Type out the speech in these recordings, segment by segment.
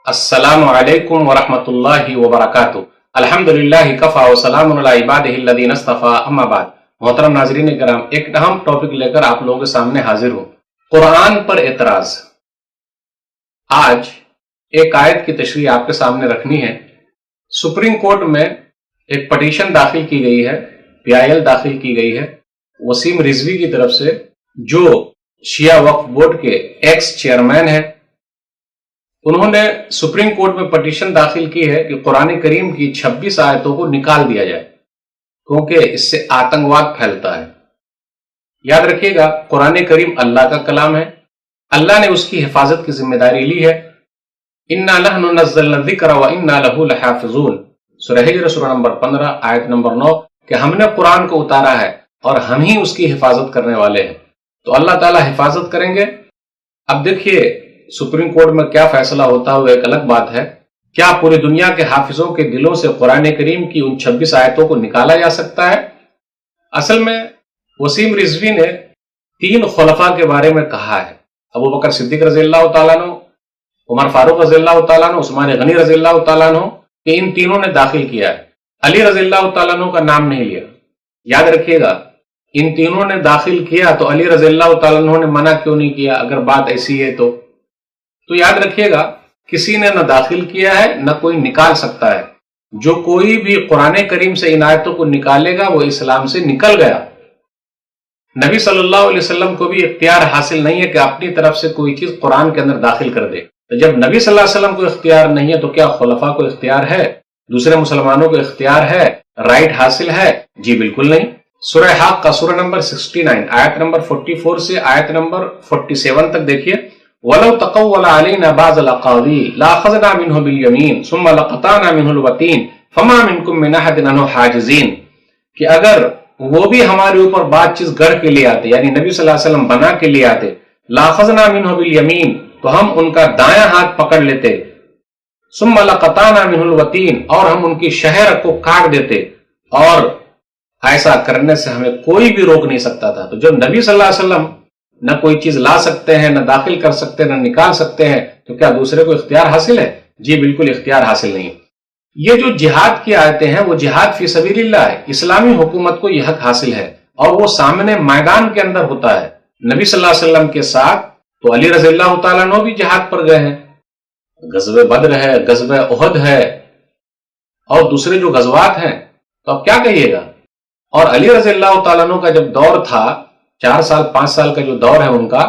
अस्सलामु अलैकुम वरहमतुल्लाहि वबरकातुहू। अल्हम्दुलिल्लाहि कफ़ा व सलामुन अला इबादिहिल्लज़ीना इस्तफ़ा, अम्मा बाद। मोहतरम नाज़रीन किराम, एक अहम टॉपिक लेकर आप लोगों के सामने हाजिर हूं, कुरान पर एतराज। आज एक आयत की तशरीह आपके सामने रखनी है। सुप्रीम कोर्ट में एक पटिशन दाखिल की गई है, PIL दाखिल की गई है वसीम रिजवी की तरफ से, जो शिया वक्फ बोर्ड के एक्स चेयरमैन है। उन्होंने सुप्रीम कोर्ट में पटिशन दाखिल की है कि कुरान करीम की 26 आयतों को निकाल दिया जाए, क्योंकि इससे आतंकवाद फैलता है। याद रखिएगा, कुरान करीम अल्लाह का कलाम है, अल्लाह ने उसकी हिफाजत की जिम्मेदारी ली है। इन्ना नहनु नज़्ज़लना ज़िक्र व इन्ना लहू लहाफ़िज़ून, सूरह हिज्र सूरा नंबर 15 आयत नंबर 9, कि हमने कुरान को उतारा है और हम ही उसकी हिफाजत करने वाले हैं। तो अल्लाह ताला हिफाजत करेंगे। अब देखिए सुप्रीम कोर्ट में क्या फैसला होता है वो एक अलग बात है। क्या पूरी दुनिया के हाफिजों के दिलों से कुरान करीम की उन 26 आयतों को निकाला जा सकता है? असल में वसीम रिजवी ने 3 खुलफा के बारे में कहा है, अबू बकर सिद्दीक रज़ियल्लाहु ताला अन्हु, उमर फारूक रज़ियल्लाहु ताला अन्हु, उस्मान गनी रज़ियल्लाहु ताला अन्हु, कि इन तीनों ने दाखिल किया है। अली रज़ियल्लाहु ताला अन्हु का नाम नहीं लिया। याद रखिएगा, इन तीनों ने दाखिल किया तो अली रज़ियल्लाहु ताला अन्हु ने मना क्यों नहीं किया? अगर बात ऐसी है तो याद रखिएगा, किसी ने न दाखिल किया है न कोई निकाल सकता है। जो कोई भी कुरान करीम से इन आयतों को निकालेगा वो इस्लाम से निकल गया। नबी सल्लल्लाहु अलैहि वसल्लम को भी इख्तियार हासिल नहीं है कि अपनी तरफ से कोई चीज कुरान के अंदर दाखिल कर दे। तो जब नबी सल्लल्लाहु अलैहि वसल्लम को इख्तियार नहीं है तो क्या खुलफा को इख्तियार है? दूसरे मुसलमानों को इख्तियार है, राइट हासिल है? जी बिल्कुल नहीं। सूरह हक़ का सूरा नंबर 69 आयत नंबर 44 से आयत नंबर 47 तक देखिए। वलौ तक़व्वला अलैना बाज़ल अक़ावील लाअख़ज़ना मिन्हु बिल-यमीन सुम्मा लक़तअना मिन्हुल वतीन फमा मिनकुम मिन अहदिन अन्हु हाजिज़ीन, कि अगर वो भी हमारे ऊपर बात चीज गढ़ के लिए आते, यानी नबी सल्लल्लाहु अलैहि वसल्लम बना के लिए आते, लाअख़ज़ना मिन्हु बिल-यमीन, तो हम उनका दायां हाथ पकड़ लेते, सुम्मा लक़तअना मिन्हुल वतीन, और हम उनकी शहर को काट देते, और ऐसा करने से हमें कोई भी रोक नहीं सकता था। तो जब नबी सल्लल्लाहु अलैहि वसल्लम न कोई चीज ला सकते हैं, न दाखिल कर सकते हैं, न निकाल सकते हैं, तो क्या दूसरे को इख्तियार हासिल है? जी बिल्कुल इख्तियार हासिल नहीं। ये जो जिहाद की आयतें हैं वो जिहाद फी सबीलिल्लाह है। इस्लामी हुकूमत को यह हक हासिल है और वो सामने मैदान के अंदर होता है। नबी सल्लल्लाहु अलैहि वसल्लम के साथ तो अली रज़ियल्लाहु ताला अन्हु भी जिहाद पर गए हैं, गज़वे बद्र है, गज़वे उहद है और दूसरे जो गज़वात हैं, तो अब क्या कहिएगा। और अली रज़ियल्लाहु ताला अन्हु का जब दौर था, 4 साल 5 साल का जो दौर है उनका,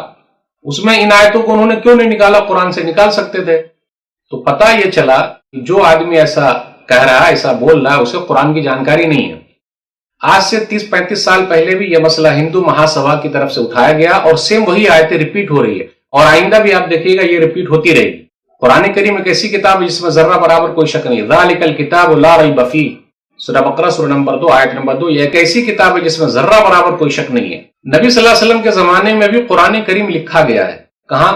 उसमें इन आयतों को उन्होंने क्यों नहीं निकाला? कुरान से निकाल सकते थे। तो पता ये चला कि जो आदमी ऐसा कह रहा है, ऐसा बोल रहा है, उसे कुरान की जानकारी नहीं है। आज से 30-35 साल पहले भी यह मसला हिंदू महासभा की तरफ से उठाया गया और सेम वही आयतें रिपीट हो रही है और आइंदा भी आप देखिएगा ये रिपीट होती रहेगी। कुरान करीम एक ऐसी किताब है जिसमें जर्रा बराबर कोई शक नहीं। ज़ालिकल किताबु ला रैब फीह, सूरह बकरा सूरह नंबर 2 आयत नंबर 2, ये एक ऐसी किताब है जिसमें जर्रा बराबर कोई शक नहीं है। नबी सल्लल्लाहु अलैहि वसल्लम के जमाने में भी कुरान करीम लिखा गया है। कहां?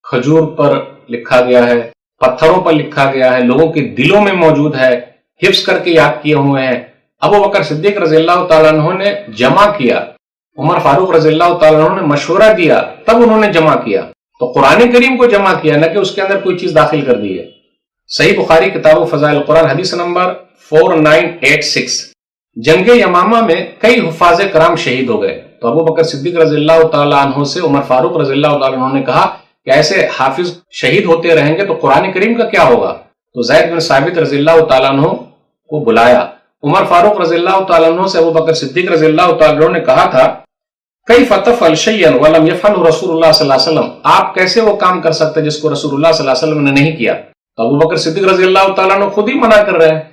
खजूर पर लिखा गया है, पत्थरों पर लिखा गया है, लोगों के दिलों में मौजूद है, हिफ्ज करके याद किए हुए हैं। अबू बकर सिद्दीक रज़ियल्लाहु ताला अन्हु ने जमा किया, उमर फारूक रज़ियल्लाहु ताला अन्हु ने मशवरा दिया, तब उन्होंने जमा किया। तो कुरान करीम को जमा किया, न कि उसके अंदर कोई चीज दाखिल कर दी है। सही बुखारी किताब फ़ज़ाइल कुरान हदीस नंबर 4986, जंगे यमामा में कई हुफ़ाज़े कराम शहीद हो गए। तो अबू बकर सिद्दीक रज़ियल्लाहु ताला अन्हु से उमर फारूक रज़ियल्लाहु ताला अन्हु ने कहा कि ऐसे हाफिज शहीद होते रहेंगे तो कुरान करीम का क्या होगा? तो ज़ैद बिन साबित रज़ियल्लाहु ताला अन्हु को बुलाया। उमर फारूक रज़ियल्लाहु ताला अन्हु से अबू बकर सिद्दीक रज़ियल्लाहु ताला अन्हु ने कहा था, कैफ़ तफ़अल शयअन व लम यफ़अलहु रसूलुल्लाह सल्लल्लाहु अलैहि वसल्लम, आप कैसे वो काम कर सकते जिसको रसूलुल्लाह सल्लल्लाहु अलैहि वसल्लम ने नहीं किया? तो अबू बकर सिद्दीक रज़ियल्लाहु ताला अन्हु खुद ही मना कर रहे हैं,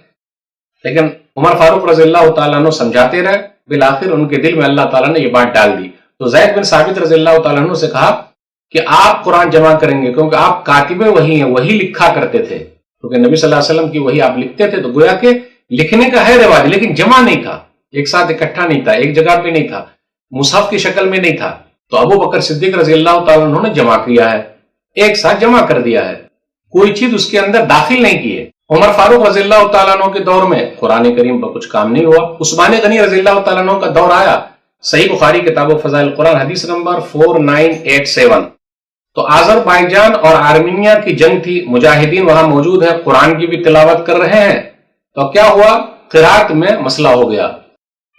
लेकिन उमर फारूक रज़ियल्लाहु ताला अन्हु समझाते रहे। बिल आखिर उनके दिल में अल्लाह ताला ने ये बात डाल दी। तो ज़ैद बिन साबित रज़ियल्लाहु ताला अन्हु से कहा कि आप कुरान जमा करेंगे, क्योंकि आप कातिबे वही हैं, वही लिखा करते थे, क्योंकि नबी सल्लल्लाहु अलैहि वसल्लम की वही आप लिखते थे। तो गोया के लिखने का है रिवाज, लेकिन जमा नहीं था, एक साथ इकट्ठा नहीं था, एक जगह पे नहीं था, मुसहफ की शक्ल में नहीं था। तो अबू बकर सिद्दीक रज़ियल्लाहु ताला अन्हु ने जमा किया है, एक साथ जमा कर दिया है, कोई चीज उसके अंदर दाखिल नहीं की है। उमर फारूक रज़ियल्लाहु ताला अन्हु के दौर में कुरान करीम पर कुछ काम नहीं हुआ। उस्मान गनी रज़ियल्लाहु ताला अन्हु का दौर आया, सही बुखारी किताब फ़ज़ाइल कुरान हदीस नंबर 4987, تو آذربائیجان اور آرمینیا کی جنگ تھی، مجاہدین وہاں موجود ہیں، قرآن کی بھی تلاوت کر رہے ہیں، تو کیا ہوا؟ قرات میں مسئلہ ہو گیا،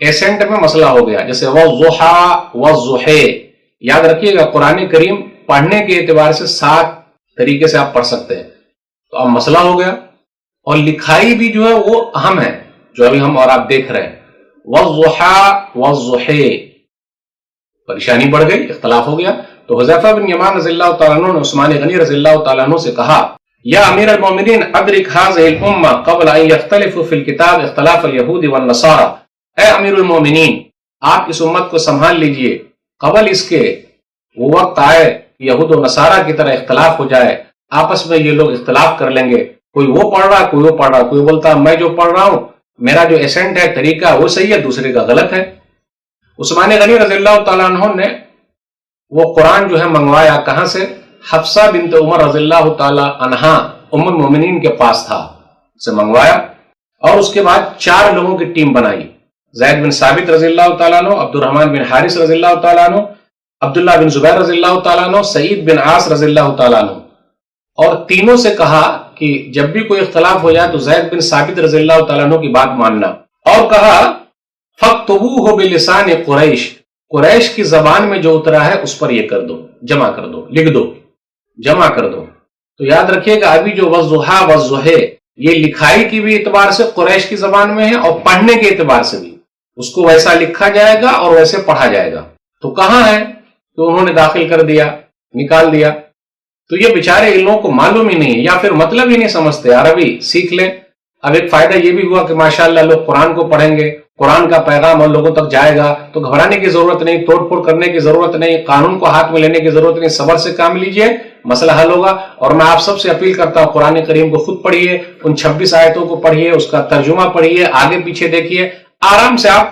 ایسنٹ میں مسئلہ ہو گیا، جیسے وَالضُّحَىٰ وَالضُّحَىٰ، یاد رکھیے گا قرآن کریم پڑھنے کے اعتبار سے 7 طریقے سے آپ پڑھ سکتے ہیں، تو اب مسئلہ ہو گیا، اور لکھائی بھی جو ہے وہ اہم ہے، جو ابھی ہم اور آپ دیکھ رہے ہیں، وَالضُّحَىٰ وَالضُّحَىٰ، پریشانی بڑھ گئی، اختلاف ہو گیا، تو حذیفہ بن یمان رضی اللہ تعالیٰ عنہ نے عثمان غنی رضی اللہ تعالیٰ عنہ سے کہا، یا امیر المومنین ادرک هذه الامہ قبل ان یختلفوا فی الکتاب اختلاف الیہود والنصارى، اے امیر المومنین آپ اس امت کو سنبھال لیجئے قبل اس کے وہ وقت آئے یہود و نصارہ کی طرح اختلاف ہو جائے، آپس میں یہ لوگ اختلاف کر لیں گے، کوئی وہ پڑھ رہا کوئی وہ پڑھ رہا، کوئی بولتا میں جو پڑھ رہا ہوں میرا جو ایسنٹ ہے طریقہ وہ صحیح ہے، دوسرے کا غلط ہے۔ عثمان غنی رضی اللہ تعالیٰ عنہ نے وہ قرآن جو ہے منگوایا کہاں سے؟ حفصہ بنت عمر رضی اللہ تعالی عنہا ام المومنین کے پاس تھا، سے منگوایا، اور اس کے بعد 4 لوگوں کی ٹیم بنائی، زید بن ثابت رضی اللہ تعالیٰ عنہ، عبد الرحمن بن حارث رضی اللہ تعالیٰ عنہ، عبداللہ بن زبیر رضی اللہ تعالیٰ عنہ، سعید بن عاص رضی اللہ تعالیٰ عنہ، اور تینوں سے کہا کہ جب بھی کوئی اختلاف ہو جائے تو زید بن ثابت رضی اللہ تعالیٰ عنہ کی بات ماننا، اور کہا فَاكْتُبُوهُ بِلِسَانِ قُرَيْشِ، قریش کی زبان میں جو اترا ہے اس پر یہ کر دو، جمع کر دو، لکھ دو، جمع کر دو۔ تو یاد رکھیے گا ابھی جو وَالضُّحَىٰ وَالضُّحَىٰ یہ لکھائی کی بھی اعتبار سے قریش کی زبان میں ہے، اور پڑھنے کے اعتبار سے بھی اس کو ویسا لکھا جائے گا اور ویسے پڑھا جائے گا، تو کہاں ہے؟ تو انہوں نے داخل کر دیا، نکال دیا، تو یہ بیچارے ان لوگوں کو معلوم ہی نہیں، یا پھر مطلب ہی نہیں سمجھتے، عربی سیکھ لیں۔ اب ایک فائدہ یہ بھی ہوا کہ ماشاءاللہ لوگ قرآن کو پڑھیں گے، قرآن کا پیغام اور لوگوں تک جائے گا، تو گھبرانے کی ضرورت نہیں، توڑ پھوڑ کرنے کی ضرورت نہیں، قانون کو ہاتھ میں لینے کی ضرورت نہیں، صبر سے کام لیجئے، مسئلہ حل ہوگا۔ اور میں آپ سب سے اپیل کرتا ہوں قرآن کریم کو خود پڑھیے، ان 26 آیتوں کو پڑھیے، اس کا ترجمہ پڑھیے، آگے پیچھے دیکھیے، آرام سے آپ